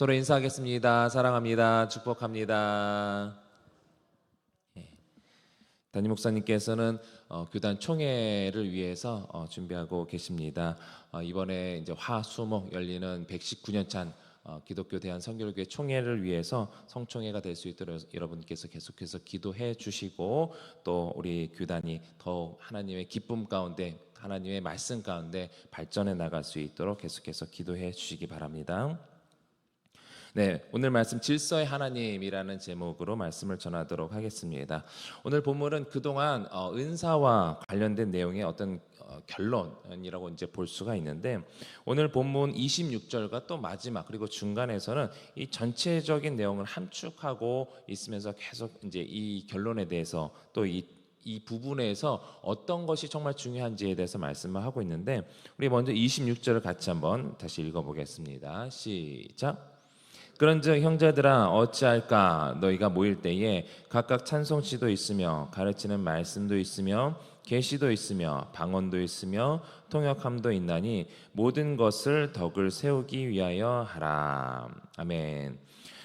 서로 인사하겠습니다. 사랑합니다. 축복합니다. 예. 담임 목사님께서는 교단 총회를 위해서 준비하고 계십니다. 이번에 이제 화수목 열리는 119년 찬 기독교 대한 선교교회 총회를 위해서 성총회가 될 수 있도록 여러분께서 계속해서 기도해 주시고, 또 우리 교단이 더 하나님의 기쁨 가운데, 하나님의 말씀 가운데 발전해 나갈 수 있도록 계속해서 기도해 주시기 바랍니다. 네, 오늘 말씀 질서의 하나님이라는 제목으로 말씀을 전하도록 하겠습니다. 오늘 본문은 그동안 은사와 관련된 내용의 어떤 결론이라고 이제 볼 수가 있는데, 오늘 본문 26절과 또 마지막 그리고 중간에서는 이 전체적인 내용을 함축하고 있으면서 계속 이제 이 결론에 대해서 또 이 부분에서 어떤 것이 정말 중요한지에 대해서 말씀을 하고 있는데, 우리 먼저 26절을 같이 한번 다시 읽어보겠습니다. 시작. 그런즉 형제들아 어찌할까? 너희가 모일 때에 각각 찬송시도 있으며 가르치는 말씀도 있으며 계시도 있으며 방언도 있으며 통역함도 있나니 모든 것을 덕을 세우기 위하여 하라. 아멘.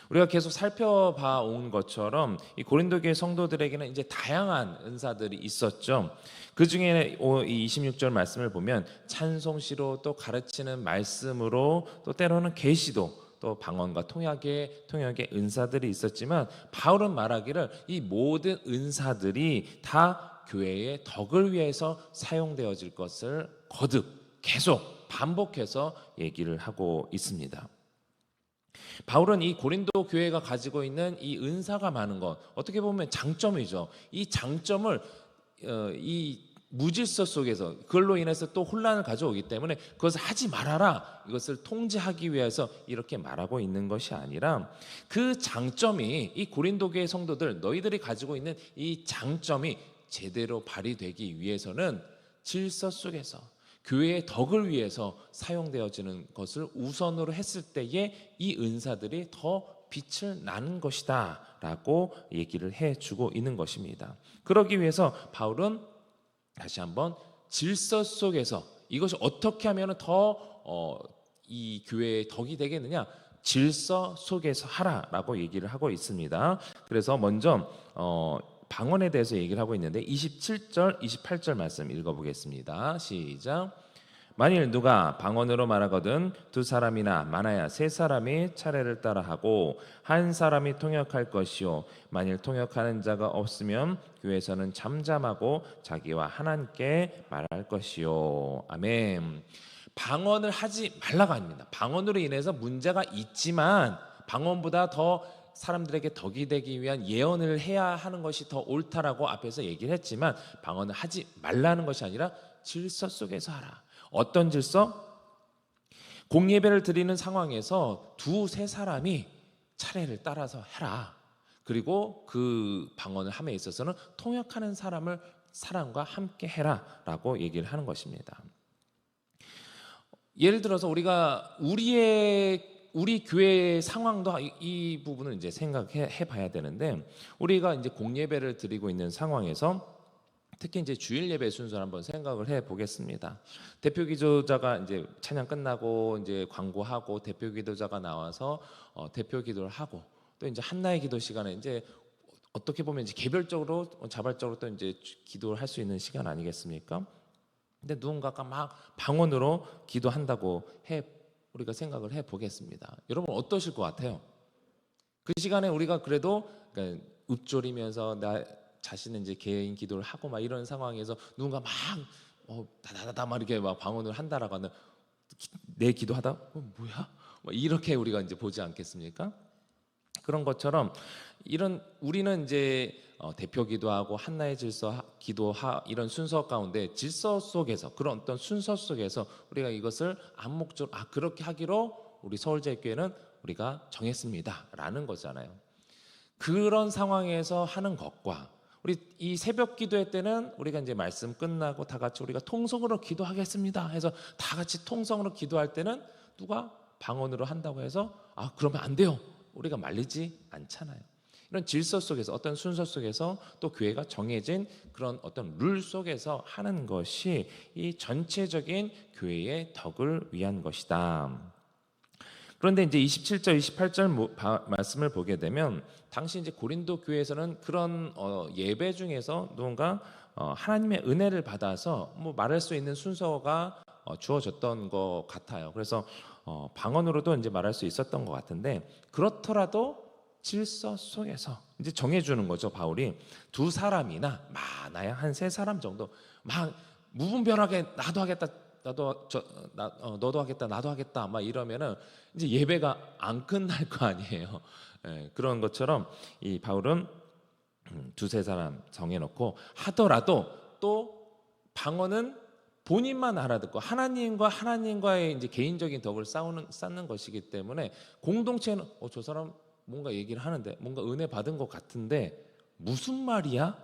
우리가 계속 살펴봐 온 것처럼 이 고린도 교회 성도들에게는 이제 다양한 은사들이 있었죠. 그 중에 이 26절 말씀을 보면 찬송시로, 또 가르치는 말씀으로, 또 때로는 계시도, 또 방언과 통역의 은사들이 있었지만, 바울은 말하기를 이 모든 은사들이 다 교회의 덕을 위해서 사용되어질 것을 거듭 계속 반복해서 얘기를 하고 있습니다. 바울은 이 고린도 교회가 가지고 있는 이 은사가 많은 것, 어떻게 보면 장점이죠. 이 장점을 이 무질서 속에서 그걸로 인해서 또 혼란을 가져오기 때문에 그것을 하지 말아라, 이것을 통제하기 위해서 이렇게 말하고 있는 것이 아니라, 그 장점이, 이 고린도 교회 성도들 너희들이 가지고 있는 이 장점이 제대로 발휘되기 위해서는 질서 속에서 교회의 덕을 위해서 사용되어지는 것을 우선으로 했을 때에 이 은사들이 더 빛을 나는 것이다 라고 얘기를 해주고 있는 것입니다. 그러기 위해서 바울은 다시 한번 질서 속에서 이것이 어떻게 하면 더 이 교회의 덕이 되겠느냐, 질서 속에서 하라라고 얘기를 하고 있습니다. 그래서 먼저 방언에 대해서 얘기를 하고 있는데 27절, 28절 말씀 읽어보겠습니다. 시작. 만일 누가 방언으로 말하거든 두 사람이나 많아야 세 사람이 차례를 따라하고 한 사람이 통역할 것이요, 만일 통역하는 자가 없으면 교회에서는 잠잠하고 자기와 하나님께 말할 것이요. 아멘. 방언을 하지 말라가 아닙니다. 방언으로 인해서 문제가 있지만 방언보다 더 사람들에게 덕이 되기 위한 예언을 해야 하는 것이 더 옳다라고 앞에서 얘기를 했지만, 방언을 하지 말라는 것이 아니라 질서 속에서 하라. 어떤 질서? 공예배를 드리는 상황에서 두세 사람이 차례를 따라서 해라. 그리고 그 방언을 함에 있어서는 통역하는 사람과 함께 해라 라고 얘기를 하는 것입니다. 예를 들어서 우리가 우리 교회의 상황도 이 부분을 이제 생각해 봐야 되는데, 우리가 이제 공예배를 드리고 있는 상황에서 특히 이제 주일 예배 순서를 한번 생각을 해 보겠습니다. 대표 기도자가 이제 찬양 끝나고 이제 광고하고 대표 기도자가 나와서 대표 기도를 하고, 또 이제 한나의 기도 시간에 이제 어떻게 보면 이제 개별적으로 자발적으로 또 이제 기도를 할 수 있는 시간 아니겠습니까? 근데 누군가가 막 방언으로 기도한다고 우리가 생각을 해 보겠습니다. 여러분 어떠실 것 같아요? 그 시간에 우리가 그래도 그러니까 읊조리면서 나 자신은 이제 개인 기도를 하고 막 이런 상황에서 누군가 막 다다다다 막 이렇게 막 방언을 한다라고 하는, 내 기도하다 뭐야? 이렇게 우리가 이제 보지 않겠습니까? 그런 것처럼 우리는 이제 대표 기도하고 한나의 질서 이런 순서 가운데 질서 속에서, 그런 어떤 순서 속에서 우리가 이것을 암묵적으로 그렇게 하기로 우리 서울제일교회는 우리가 정했습니다라는 거잖아요. 그런 상황에서 하는 것과 우리 이 새벽 기도회 때는 우리가 이제 말씀 끝나고 다 같이 우리가 통성으로 기도하겠습니다 해서 다 같이 통성으로 기도할 때는 누가 방언으로 한다고 해서 그러면 안 돼요, 우리가 말리지 않잖아요. 이런 질서 속에서, 어떤 순서 속에서, 또 교회가 정해진 그런 어떤 룰 속에서 하는 것이 이 전체적인 교회의 덕을 위한 것이다. 그런데 이제 27절, 28절 말씀을 보게 되면 당시 이제 고린도 교회에서는 그런 예배 중에서 누군가 하나님의 은혜를 받아서 뭐 말할 수 있는 순서가 주어졌던 것 같아요. 그래서 방언으로도 이제 말할 수 있었던 것 같은데, 그렇더라도 질서 속에서 이제 정해주는 거죠. 바울이 두 사람이나 많아야 한 세 사람 정도 막 무분별하게 나도 하겠다, 너도 하겠다, 나도 하겠다 막 이러면은 이제 예배가 안 끝날 거 아니에요. 예, 그런 것처럼 이 바울은 두세 사람 정해놓고, 하더라도 또 방언은 본인만 알아듣고 하나님과의 이제 개인적인 덕을 쌓는 것이기 때문에, 공동체는 저 사람 뭔가 얘기를 하는데 뭔가 은혜 받은 것 같은데 무슨 말이야?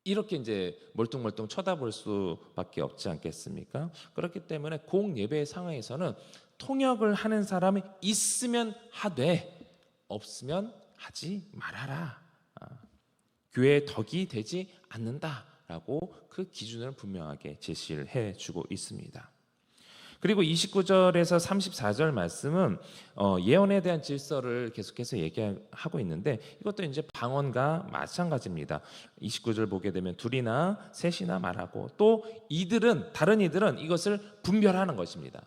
이렇게 이제 멀뚱멀뚱 쳐다볼 수밖에 없지 않겠습니까? 그렇기 때문에 공예배 상황에서는 통역을 하는 사람이 있으면 하되 없으면 하지 말아라. 교회의 덕이 되지 않는다라고 그 기준을 분명하게 제시를 해주고 있습니다. 그리고 29절에서 34절 말씀은 예언에 대한 질서를 계속해서 얘기하고 있는데, 이것도 이제 방언과 마찬가지입니다. 29절 보게 되면 둘이나 셋이나 말하고, 또 다른 이들은 이것을 분별하는 것입니다.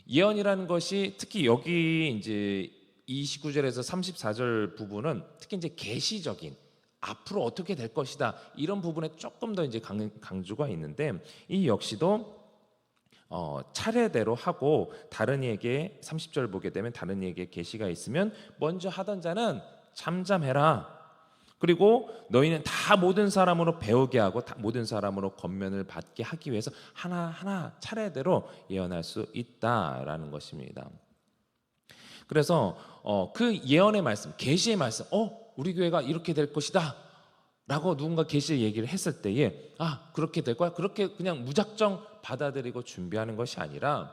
예언이라는 것이 특히 여기 이제 29절에서 34절 부분은 특히 이제 계시적인 앞으로 어떻게 될 것이다 이런 부분에 조금 더 이제 강조가 있는데, 이 역시도 차례대로 하고, 다른 이에게 30절 보게 되면 다른 이에게 계시가 있으면 먼저 하던 자는 잠잠해라. 그리고 너희는 다 모든 사람으로 배우게 하고 모든 사람으로 권면을 받게 하기 위해서 하나하나 차례대로 예언할 수 있다라는 것입니다. 그래서 그 예언의 말씀, 계시의 말씀, 우리 교회가 이렇게 될 것이다 라고 누군가 계시의 얘기를 했을 때에 그렇게 될 거야? 그렇게 그냥 무작정 받아들이고 준비하는 것이 아니라,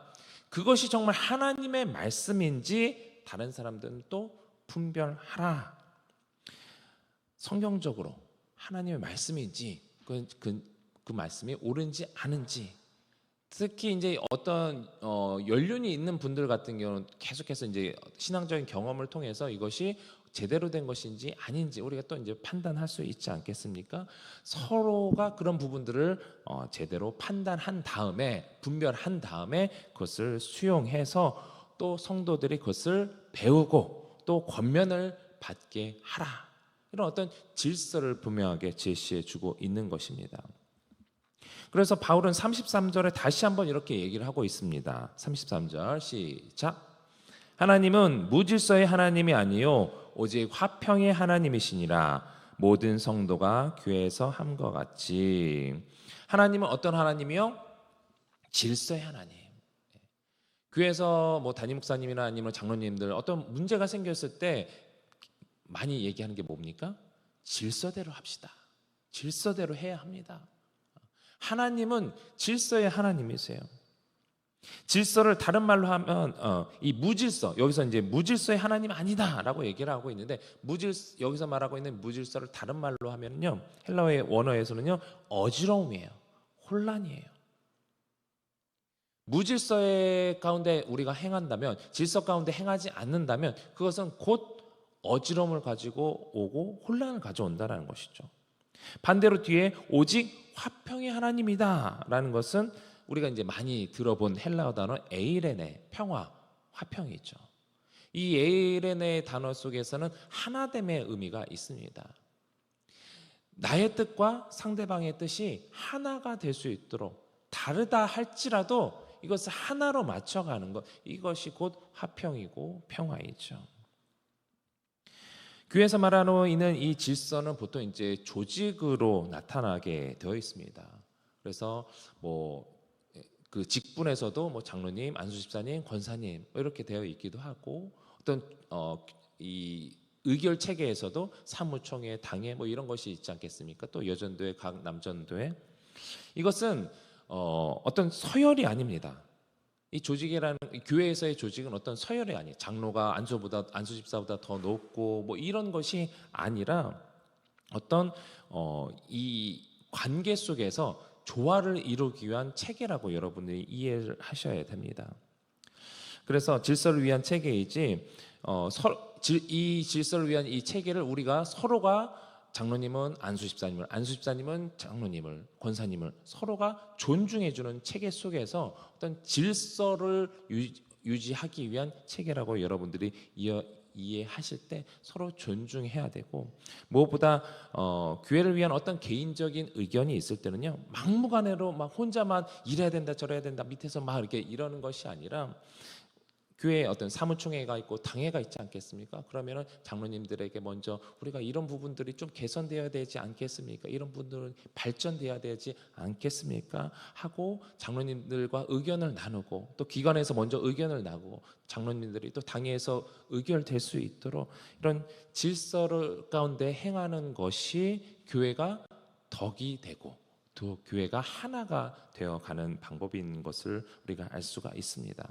그것이 정말 하나님의 말씀인지 다른 사람들은 또 분별하라. 성경적으로 하나님의 말씀인지 그 말씀이 옳은지 아는지, 특히 이제 어떤 연륜이 있는 분들 같은 경우는 계속해서 이제 신앙적인 경험을 통해서 이것이 제대로 된 것인지 아닌지 우리가 또 이제 판단할 수 있지 않겠습니까? 서로가 그런 부분들을 제대로 판단한 다음에, 분별한 다음에 그것을 수용해서 또 성도들이 그것을 배우고 또 권면을 받게 하라. 이런 어떤 질서를 분명하게 제시해 주고 있는 것입니다. 그래서 바울은 33절에 다시 한번 이렇게 얘기를 하고 있습니다. 33절 시작. 하나님은 무질서의 하나님이 아니요 오직 화평의 하나님이시니라. 모든 성도가 교회에서 함과 같이. 하나님은 어떤 하나님이요? 질서의 하나님. 교회에서 뭐 담임 목사님이나 아니면 장로님들 어떤 문제가 생겼을 때 많이 얘기하는 게 뭡니까? 질서대로 합시다. 질서대로 해야 합니다. 하나님은 질서의 하나님이세요. 질서를 다른 말로 하면 이 무질서, 여기서 이제 무질서의 하나님 아니다라고 얘기를 하고 있는데, 여기서 말하고 있는 무질서를 다른 말로 하면요, 헬라어의 원어에서는요 어지러움이에요, 혼란이에요. 무질서의 가운데 우리가 행한다면, 질서 가운데 행하지 않는다면 그것은 곧 어지러움을 가지고 오고 혼란을 가져온다는 것이죠. 반대로 뒤에 오직 화평의 하나님이다 라는 것은 우리가 이제 많이 들어본 헬라어 단어 에이레네, 평화, 화평이 있죠. 이 에이레네 단어 속에서는 하나됨의 의미가 있습니다. 나의 뜻과 상대방의 뜻이 하나가 될 수 있도록, 다르다 할지라도 이것을 하나로 맞춰가는 것, 이것이 곧 화평이고 평화이죠. 교회에서 말하는 있는 이 질서는 보통 이제 조직으로 나타나게 되어 있습니다. 그래서 뭐 그 직분에서도 뭐 장로님, 안수집사님, 권사님 이렇게 되어 있기도 하고, 어떤 이 의결 체계에서도 사무총회, 당회 뭐 이런 것이 있지 않겠습니까? 또 여전도회, 각 남전도회. 이것은 어떤 서열이 아닙니다. 이 조직이라는, 교회에서의 조직은 어떤 서열이 아니에요. 장로가 안수집사보다 더 높고 뭐 이런 것이 아니라, 어떤 이 관계 속에서 조화를 이루기 위한 체계라고 여러분들이 이해를 하셔야 됩니다. 그래서 질서를 위한 체계이지 이 질서를 위한 이 체계를 우리가 서로가 장로님은 안수 집사님을, 안수 집사님은 장로님을, 권사님을 서로가 존중해주는 체계 속에서 어떤 질서를 유지하기 위한 체계라고 여러분들이 이해하실 때 서로 존중해야 되고, 무엇보다 교회를 위한 어떤 개인적인 의견이 있을 때는요, 막무가내로 막 혼자만 이래야 된다 저래야 된다 밑에서 막 이렇게 이러는 것이 아니라, 교회에 어떤 사무총회가 있고 당회가 있지 않겠습니까? 그러면은 장로님들에게 먼저 우리가 이런 부분들이 좀 개선되어야 되지 않겠습니까? 이런 부분들은 발전돼야 되지 않겠습니까? 하고 장로님들과 의견을 나누고, 또 기관에서 먼저 의견을 나누고 장로님들이 또 당회에서 의결될 수 있도록 이런 질서를 가운데 행하는 것이 교회가 덕이 되고 또 교회가 하나가 되어가는 방법인 것을 우리가 알 수가 있습니다.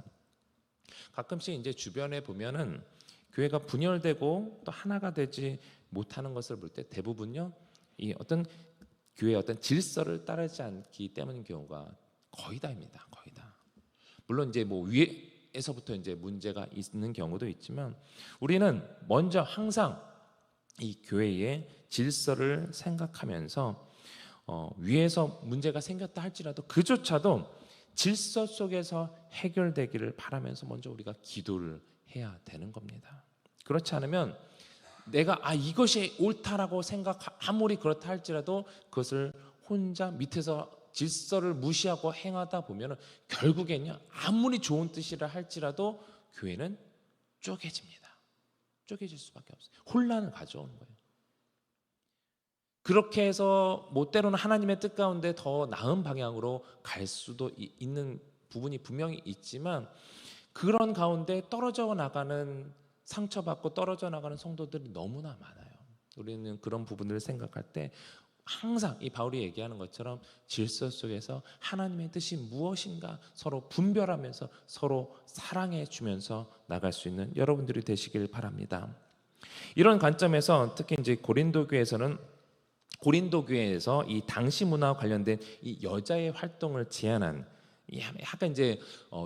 가끔씩 이제 주변에 보면은 교회가 분열되고 또 하나가 되지 못하는 것을 볼 때 대부분요, 이 어떤 교회의 어떤 질서를 따르지 않기 때문인 경우가 거의 다입니다. 거의 다. 물론 이제 뭐 위에서부터 이제 문제가 있는 경우도 있지만, 우리는 먼저 항상 이 교회의 질서를 생각하면서 위에서 문제가 생겼다 할지라도 그조차도 질서 속에서 해결되기를 바라면서 먼저 우리가 기도를 해야 되는 겁니다. 그렇지 않으면 내가 이것이 옳다라고 아무리 그렇다 할지라도 그것을 혼자 밑에서 질서를 무시하고 행하다 보면 결국엔요, 아무리 좋은 뜻이라 할지라도 교회는 쪼개집니다. 쪼개질 수밖에 없어요. 혼란을 가져오는 거예요. 그렇게 해서 뭐 때로는 하나님의 뜻 가운데 더 나은 방향으로 갈 수도 있는 부분이 분명히 있지만, 그런 가운데 떨어져 나가는, 상처받고 떨어져 나가는 성도들이 너무나 많아요. 우리는 그런 부분을 생각할 때 항상 이 바울이 얘기하는 것처럼 질서 속에서 하나님의 뜻이 무엇인가 서로 분별하면서 서로 사랑해 주면서 나갈 수 있는 여러분들이 되시길 바랍니다. 이런 관점에서 특히 이제 고린도 교회에서 이 당시 문화와 관련된 이 여자의 활동을 제한한, 약간 이제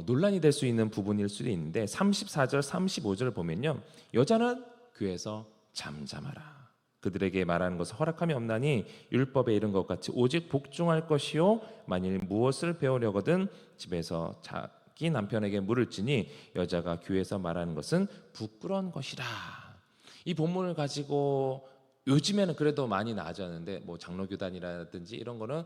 논란이 될 수 있는 부분일 수도 있는데, 34절 35절 보면요, 여자는 교회에서 잠잠하라. 그들에게 말하는 것을 허락함이 없나니 율법에 이른 것 같이 오직 복종할 것이요, 만일 무엇을 배우려거든 집에서 자기 남편에게 물을지니 여자가 교회에서 말하는 것은 부끄러운 것이라. 이 본문을 가지고 요즘에는 그래도 많이 나아졌는데, 뭐 장로교단이라든지 이런 거는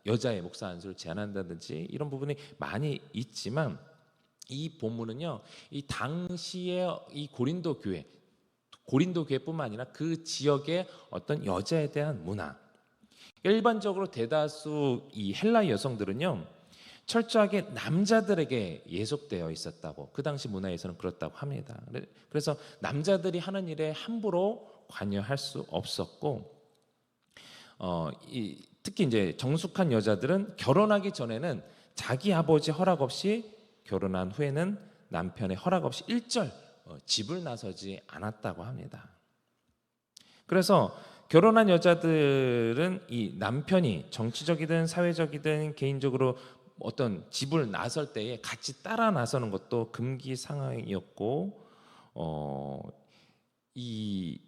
여자의 목사 안수를 제한한다든지 이런 부분이 많이 있지만, 이 본문은요, 이 당시의 이 고린도 교회뿐만 아니라 그 지역의 어떤 여자에 대한 문화, 일반적으로 대다수 이 헬라 여성들은요, 철저하게 남자들에게 예속되어 있었다고, 그 당시 문화에서는 그렇다고 합니다. 그래서 남자들이 하는 일에 함부로 관여할 수 없었고, 특히 이제 정숙한 여자들은 결혼하기 전에는 자기 아버지 허락 없이, 결혼한 후에는 남편의 허락 없이 일절 집을 나서지 않았다고 합니다. 그래서 결혼한 여자들은 이 남편이 정치적이든 사회적이든 개인적으로 어떤 집을 나설 때에 같이 따라 나서는 것도 금기 상황이었고, 이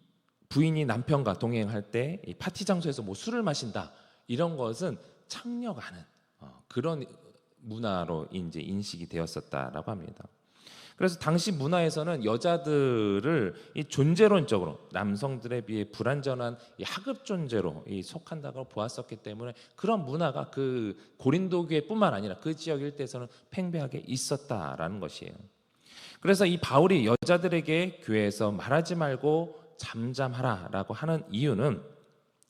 부인이 남편과 동행할 때 이 파티 장소에서 뭐 술을 마신다 이런 것은 창녀가는 그런 문화로 이제 인식이 되었었다라고 합니다. 그래서 당시 문화에서는 여자들을 이 존재론적으로 남성들에 비해 불완전한 이 하급 존재로 속한다고 보았었기 때문에, 그런 문화가 그 고린도 교회뿐만 아니라 그 지역 일대에서는 팽배하게 있었다라는 것이에요. 그래서 이 바울이 여자들에게 교회에서 말하지 말고 잠잠하라라고 하는 이유는,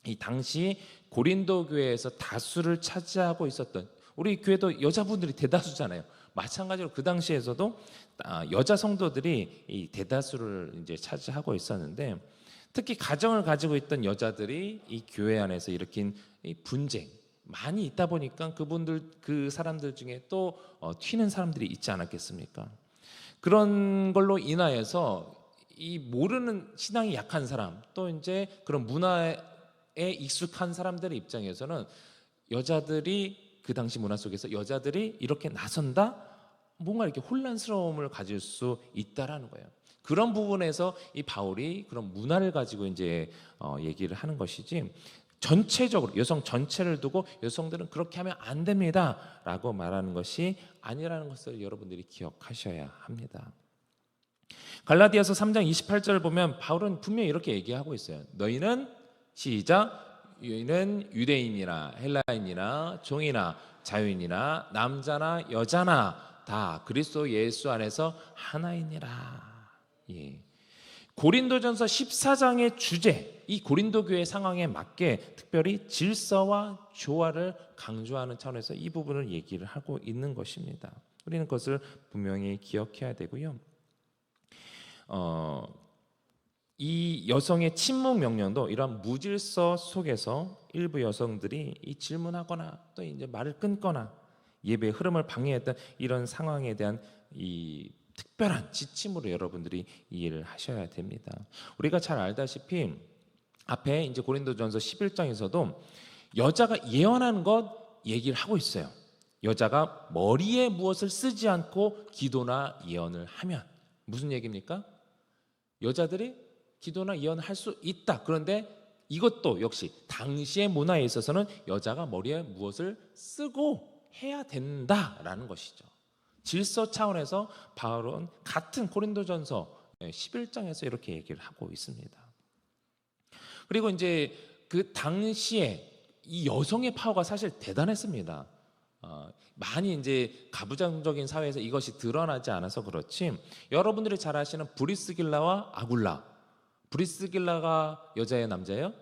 이 당시 고린도 교회에서 다수를 차지하고 있었던, 우리 교회도 여자분들이 대다수잖아요. 마찬가지로 그 당시에서도 여자 성도들이 이 대다수를 이제 차지하고 있었는데, 특히 가정을 가지고 있던 여자들이 이 교회 안에서 일으킨 이 분쟁 많이 있다 보니까 그 사람들 중에 또 튀는 사람들이 있지 않았겠습니까? 그런 걸로 인하여서 이 모르는 신앙이 약한 사람, 또 이제 그런 문화에 익숙한 사람들의 입장에서는 여자들이 그 당시 문화 속에서 여자들이 이렇게 나선다, 뭔가 이렇게 혼란스러움을 가질 수 있다라는 거예요. 그런 부분에서 이 바울이 그런 문화를 가지고 이제 얘기를 하는 것이지, 전체적으로 여성 전체를 두고 여성들은 그렇게 하면 안 됩니다라고 말하는 것이 아니라는 것을 여러분들이 기억하셔야 합니다. 갈라디아서 3장 28절을 보면 바울은 분명히 이렇게 얘기하고 있어요. 너희는 시작, 너희는 유대인이나 헬라인이나 종이나 자유인이나 남자나 여자나 다 그리스도 예수 안에서 하나이니라. 예. 고린도전서 14장의 주제, 이 고린도 교회 상황에 맞게 특별히 질서와 조화를 강조하는 차원에서 이 부분을 얘기를 하고 있는 것입니다. 우리는 그것을 분명히 기억해야 되고요. 이 여성의 침묵 명령도 이런 무질서 속에서 일부 여성들이 이 질문하거나 또 이제 말을 끊거나 예배의 흐름을 방해했던 이런 상황에 대한 이 특별한 지침으로 여러분들이 이해를 하셔야 됩니다. 우리가 잘 알다시피 앞에 이제 고린도전서 11장에서도 여자가 예언하는 것 얘기를 하고 있어요. 여자가 머리에 무엇을 쓰지 않고 기도나 예언을 하면 무슨 얘기입니까? 여자들이 기도나 예언을 할 수 있다. 그런데 이것도 역시 당시의 문화에 있어서는 여자가 머리에 무엇을 쓰고 해야 된다라는 것이죠. 질서 차원에서 바울은 같은 고린도전서 11장에서 이렇게 얘기를 하고 있습니다. 그리고 이제 그 당시에 이 여성의 파워가 사실 대단했습니다. 많이 이제 가부장적인 사회에서 이것이 드러나지 않아서 그렇지, 여러분들이 잘 아시는 브리스길라와 아굴라, 브리스길라가 여자예요, 남자예요?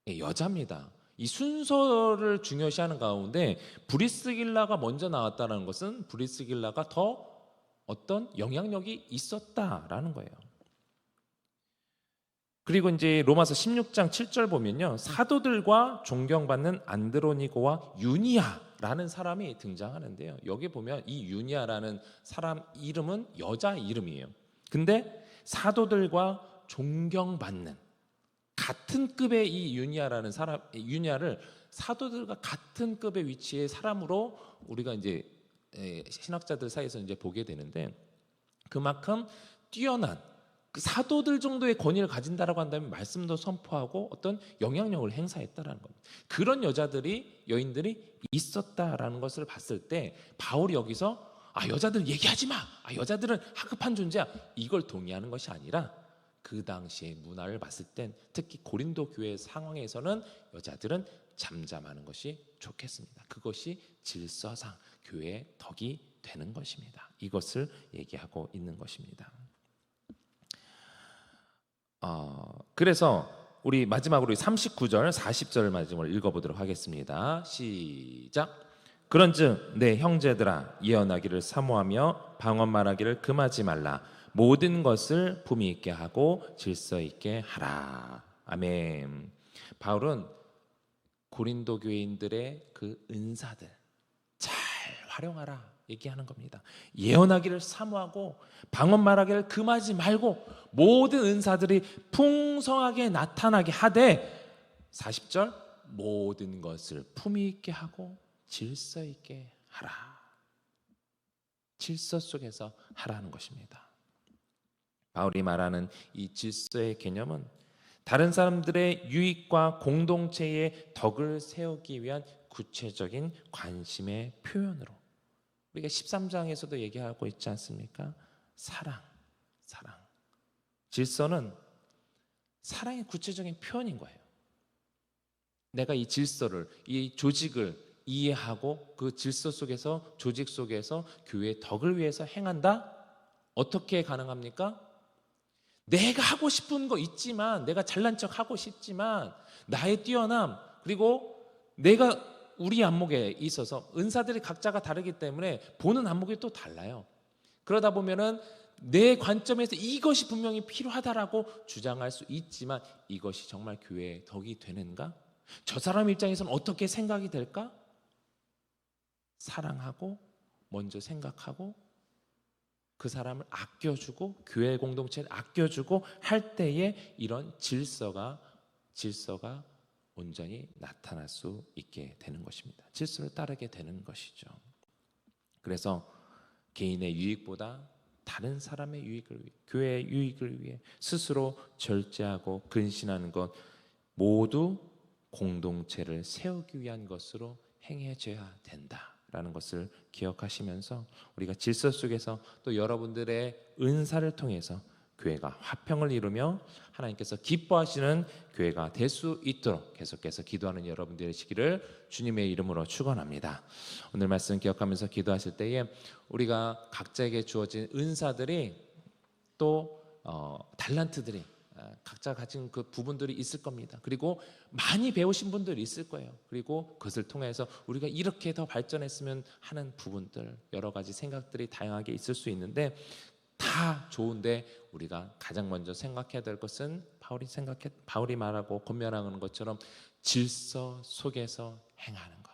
예, 여자입니다. 이 순서를 중요시하는 가운데 브리스길라가 먼저 나왔다는 것은 브리스길라가 더 어떤 영향력이 있었다라는 거예요. 그리고 이제 로마서 16장 7절 보면요, 사도들과 존경받는 안드로니고와 유니아라는 사람이 등장하는데요. 여기 보면 이 유니아라는 사람 이름은 여자 이름이에요. 근데 사도들과 존경받는 같은 급의 이 유니아라는 사람, 유니아를 사도들과 같은 급의 위치의 사람으로 우리가 이제 신학자들 사이에서 이제 보게 되는데, 그만큼 뛰어난 그 사도들 정도의 권위를 가진다라고 한다면 말씀도 선포하고 어떤 영향력을 행사했다라는 겁니다. 그런 여인들이 있었다라는 것을 봤을 때 바울이 여기서 여자들 얘기하지 마, 여자들은 하급한 존재야, 이걸 동의하는 것이 아니라 그 당시의 문화를 봤을 땐 특히 고린도 교회 상황에서는 여자들은 잠잠하는 것이 좋겠습니다. 그것이 질서상 교회의 덕이 되는 것입니다. 이것을 얘기하고 있는 것입니다. 그래서 우리 마지막으로 39절 40절 마지막으로 읽어보도록 하겠습니다. 시작. 그런즉 내 형제들아, 예언하기를 사모하며 방언 말하기를 금하지 말라. 모든 것을 품위 있게 하고 질서 있게 하라. 아멘. 바울은 고린도 교인들의 그 은사들 잘 활용하라 얘기하는 겁니다. 예언하기를 사모하고 방언 말하기를 금하지 말고 모든 은사들이 풍성하게 나타나게 하되, 40절 모든 것을 품위 있게 하고 질서 있게 하라. 질서 속에서 하라는 것입니다. 바울이 말하는 이 질서의 개념은 다른 사람들의 유익과 공동체의 덕을 세우기 위한 구체적인 관심의 표현으로, 우리가 13장에서도 얘기하고 있지 않습니까? 사랑. 질서는 사랑의 구체적인 표현인 거예요. 내가 이 질서를, 이 조직을 이해하고 그 질서 속에서, 조직 속에서 교회의 덕을 위해서 행한다? 어떻게 가능합니까? 내가 하고 싶은 거 있지만, 내가 잘난 척 하고 싶지만 나의 뛰어남, 그리고 내가 우리 안목에 있어서 은사들이 각자가 다르기 때문에 보는 안목이 또 달라요. 그러다 보면은 내 관점에서 이것이 분명히 필요하다라고 주장할 수 있지만 이것이 정말 교회의 덕이 되는가? 저 사람 입장에서는 어떻게 생각이 될까? 사랑하고 먼저 생각하고 그 사람을 아껴주고 교회 공동체를 아껴주고 할 때에 이런 질서가 온전히 나타날 수 있게 되는 것입니다. 질서를 따르게 되는 것이죠. 그래서 개인의 유익보다 다른 사람의 유익을 위해, 교회의 유익을 위해 스스로 절제하고 근신하는 것 모두 공동체를 세우기 위한 것으로 행해져야 된다라는 것을 기억하시면서 우리가 질서 속에서 또 여러분들의 은사를 통해서 교회가 화평을 이루며 하나님께서 기뻐하시는 교회가 될 수 있도록 계속해서 기도하는 여러분들이 되시기를 주님의 이름으로 축원합니다. 오늘 말씀 기억하면서 기도하실 때에 우리가 각자에게 주어진 은사들이 또 달란트들이 각자 가진 그 부분들이 있을 겁니다. 그리고 많이 배우신 분들이 있을 거예요. 그리고 그것을 통해서 우리가 이렇게 더 발전했으면 하는 부분들, 여러 가지 생각들이 다양하게 있을 수 있는데 다 좋은데 우리가 가장 먼저 생각해야 될 것은 바울이 말하고 권면하는 것처럼 질서 속에서 행하는 것,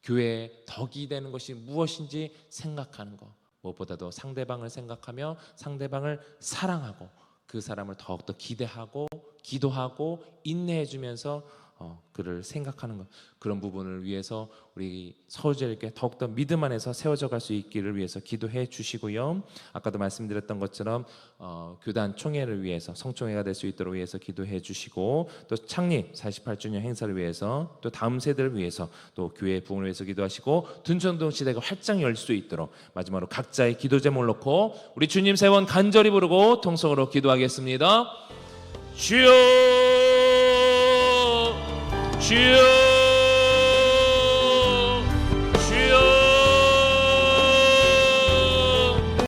교회의 덕이 되는 것이 무엇인지 생각하는 것, 무엇보다도 상대방을 생각하며 상대방을 사랑하고 그 사람을 더욱더 기대하고 기도하고 인내해 주면서 그를 생각하는 것, 그런 부분을 위해서 우리 서울제일교회 더욱더 믿음 안에서 세워져 갈 수 있기를 위해서 기도해 주시고요. 아까도 말씀드렸던 것처럼 교단 총회를 위해서 성총회가 될 수 있도록 위해서 기도해 주시고 또 창립 48주년 행사를 위해서 또 다음 세대를 위해서 또 교회 부흥을 위해서 기도하시고 둔천동 시대가 활짝 열 수 있도록 마지막으로 각자의 기도 제목을 놓고 우리 주님 세원 간절히 부르고 통성으로 기도하겠습니다. 주여 주여